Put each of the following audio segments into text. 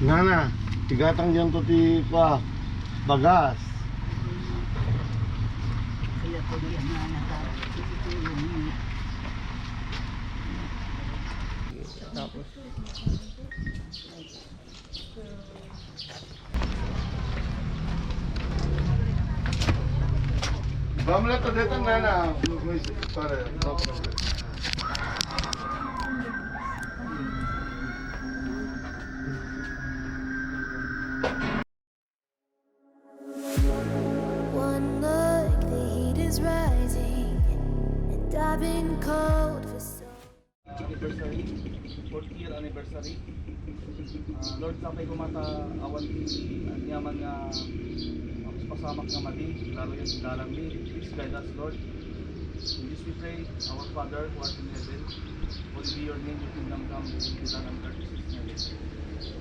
Nana, tigatang dyan to ti pa bagas. Kaya po yan na nakatulong. Tapos Vamos lá, dito Nana. Para, no problem. One look, the heat is rising, and I've been cold for so. Anniversary, 4th year anniversary. Lord, sapay ko mata awan ang yaman nga pasamak nga mali, lalo yung dalang ni. Please guide us, Lord. In this we pray, our Father who art in heaven, holy be your name, your kingdom come, your will be done on earth as it is in heaven.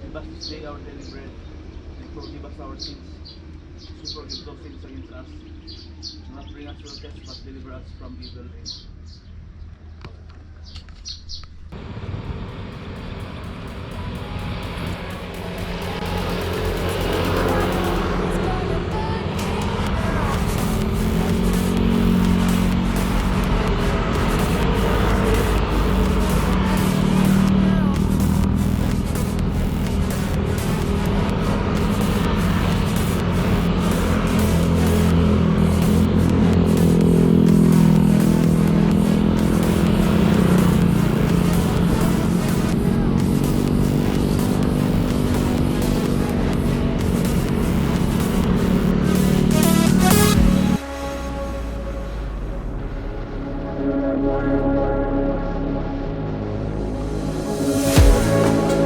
Give us this day our daily bread, and forgive us our sins, as we forgive those sins against us. Do not bring us to a test, but deliver us from evil. Amen.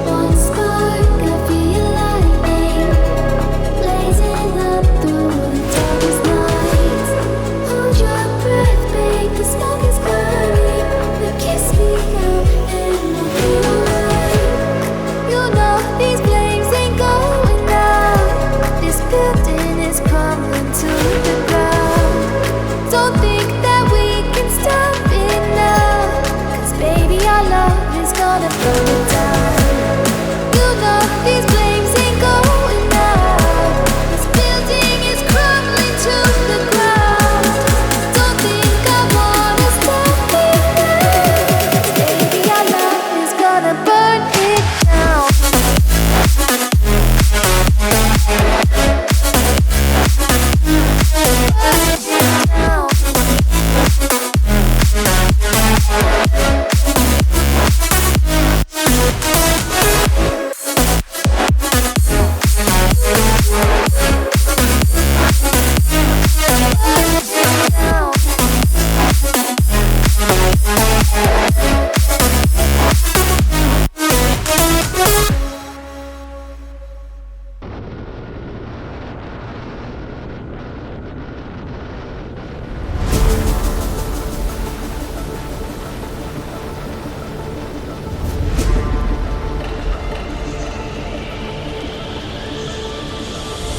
One spark, I feel lightning blazing up through the darkest nights. Hold your breath, make the smoke is burning. But kiss me out and we'll be alright. You know these flames ain't going out. This building is crumbling to the ground. Don't think that we can stop it now, 'cause baby our love is gonna burn it down. You know these flames ain't going out. This building is crumbling to the ground. Don't think I wanna stop it now, 'cause baby our love is gonna burn it down.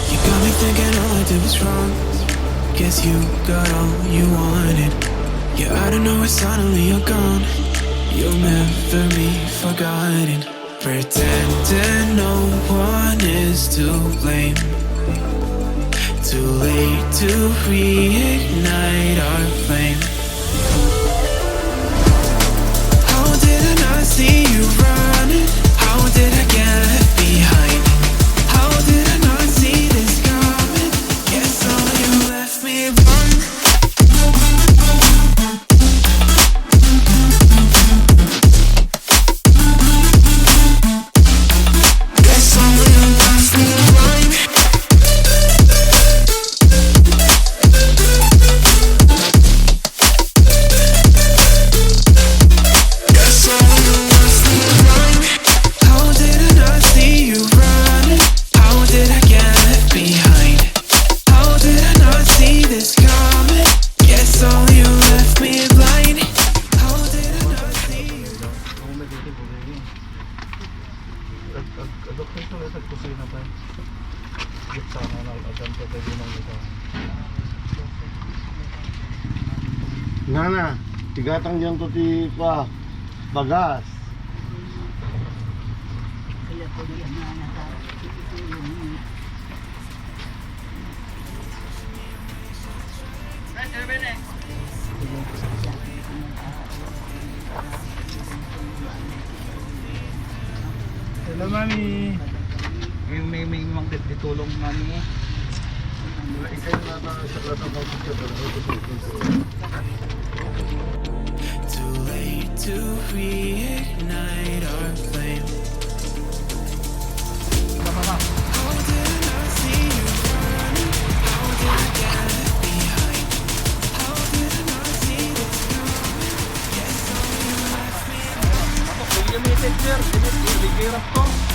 You got me thinking all I did was wrong. Guess you got all you wanted. Yeah, I don't know why suddenly you're gone. You'll never be forgotten. Pretending no one is to blame. Too late to reignite our flame. How did I not see you running? How did I get left behind? How did I not see this coming? Guess all you left me wrong. Guess all you left me wrong. Guess all you left me wrong. How did I not see you running? How did I get left behind? How did I not see this coming? Guess all you left me blind. How did I not see you? Ako may dito po rin. Adok ito ulit at kusina pa. Git sana na agam pa tayo ng ito. Nana, tigatang dyan to ti pa bagas. kaya po yan na nakatulong. Hello, mami. May mga ditulong namin eh. Isa yung sa platang pagkakita. Too late to reignite our flame. How did I see you running? How did I get behind? How did I not see this coming? Yes, so you left me. Limited sir, limited. Hirap to.